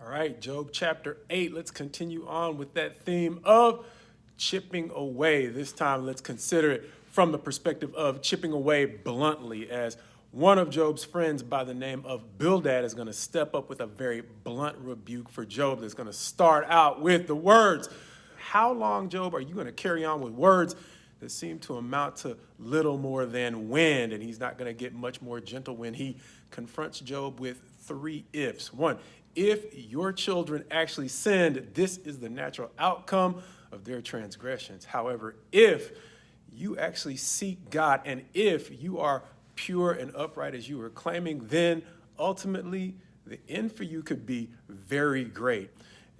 All right, Job chapter 8. Let's continue on with that theme of chipping away. This time, let's consider it from the perspective of chipping away bluntly, as one of Job's friends by the name of Bildad is going to step up with a very blunt rebuke for Job that's going to start out with the words, "How long, Job, are you going to carry on with words that seem to amount to little more than wind?" And he's not going to get much more gentle when he confronts Job with three ifs. One, if your children actually sinned, this is the natural outcome of their transgressions. However, if you actually seek God and if you are pure and upright as you are claiming, then ultimately the end for you could be very great.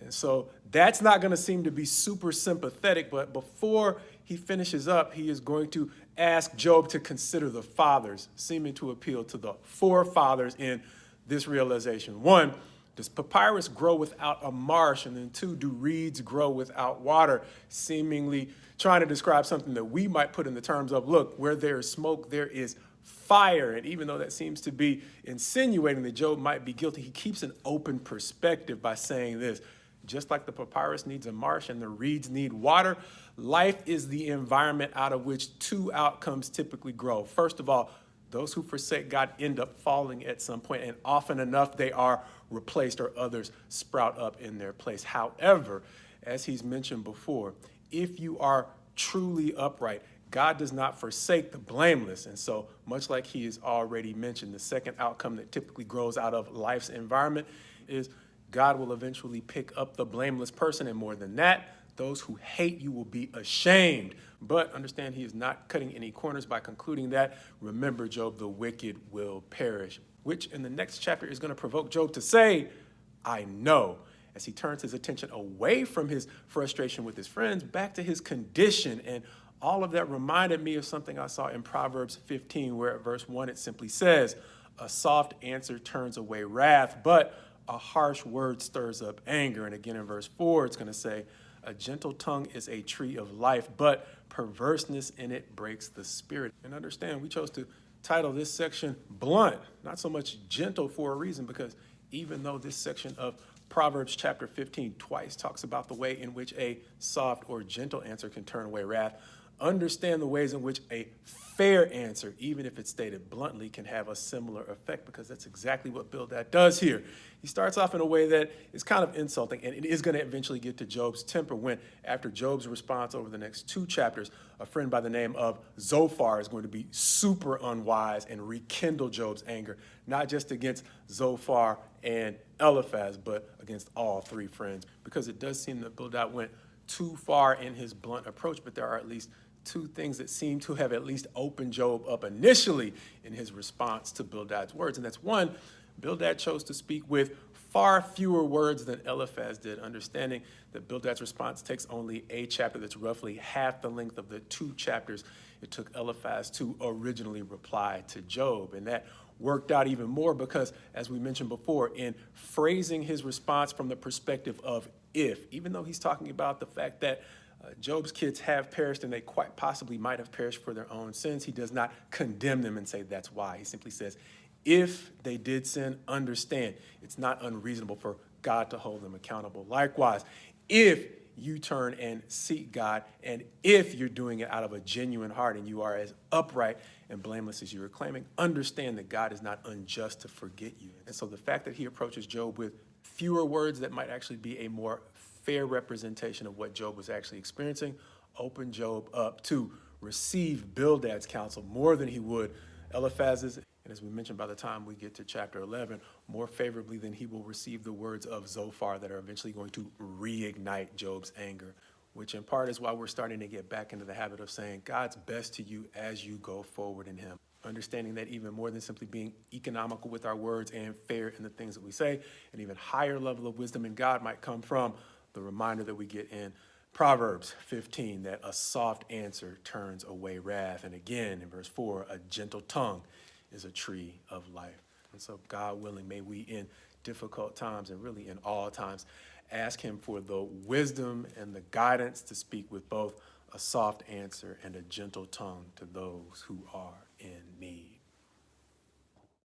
And so that's not going to seem to be super sympathetic, but before he finishes up, he is going to ask Job to consider the fathers, seeming to appeal to the forefathers in this realization. One, does papyrus grow without a marsh? And then two, do reeds grow without water? Seemingly trying to describe something that we might put in the terms of, look, where there is smoke, there is fire. And even though that seems to be insinuating that Job might be guilty, he keeps an open perspective by saying this: just like the papyrus needs a marsh and the reeds need water, life is the environment out of which two outcomes typically grow. First of all, those who forsake God end up falling at some point, and often enough they are replaced or others sprout up in their place. However, as he's mentioned before, if you are truly upright, God does not forsake the blameless. And so, much like he has already mentioned, the second outcome that typically grows out of life's environment is God will eventually pick up the blameless person, and more than that, those who hate you will be ashamed. But understand, he is not cutting any corners by concluding that, remember, Job, the wicked will perish, which in the next chapter is going to provoke Job to say, I know, as he turns his attention away from his frustration with his friends back to his condition. And all of that reminded me of something I saw in Proverbs 15, where at verse 1 it simply says, a soft answer turns away wrath, but a harsh word stirs up anger. And again in verse 4, it's going to say, a gentle tongue is a tree of life, but perverseness in it breaks the spirit. And understand, we chose to title this section blunt, not so much gentle, for a reason, because even though this section of Proverbs chapter 15 twice talks about the way in which a soft or gentle answer can turn away wrath, understand the ways in which a fair answer, even if it's stated bluntly, can have a similar effect, because that's exactly what Bildad does here. He starts off in a way that is kind of insulting, and it is going to eventually get to Job's temper when, after Job's response over the next two chapters, a friend by the name of Zophar is going to be super unwise and rekindle Job's anger, not just against Zophar and Eliphaz, but against all three friends, because it does seem that Bildad went too far in his blunt approach, but there are at least two things that seem to have at least opened Job up initially in his response to Bildad's words. And that's one, Bildad chose to speak with far fewer words than Eliphaz did, understanding that Bildad's response takes only a chapter that's roughly half the length of the two chapters it took Eliphaz to originally reply to Job. And that worked out even more because, as we mentioned before, in phrasing his response from the perspective of if, even though he's talking about the fact that Job's kids have perished and they quite possibly might have perished for their own sins, he does not condemn them and say that's why. He simply says, if they did sin, understand it's not unreasonable for God to hold them accountable. Likewise, if you turn and seek God, and if you're doing it out of a genuine heart and you are as upright and blameless as you are claiming, understand that God is not unjust to forget you. And so the fact that he approaches Job with fewer words that might actually be a more fair representation of what Job was actually experiencing opened Job up to receive Bildad's counsel more than he would Eliphaz's, and as we mentioned, by the time we get to chapter 11, more favorably than he will receive the words of Zophar that are eventually going to reignite Job's anger, which in part is why we're starting to get back into the habit of saying God's best to you as you go forward in him. Understanding that even more than simply being economical with our words and fair in the things that we say, an even higher level of wisdom in God might come from the reminder that we get in Proverbs 15 that a soft answer turns away wrath. And again, in verse 4, a gentle tongue is a tree of life. And so, God willing, may we in difficult times and really in all times ask him for the wisdom and the guidance to speak with both a soft answer and a gentle tongue to those who are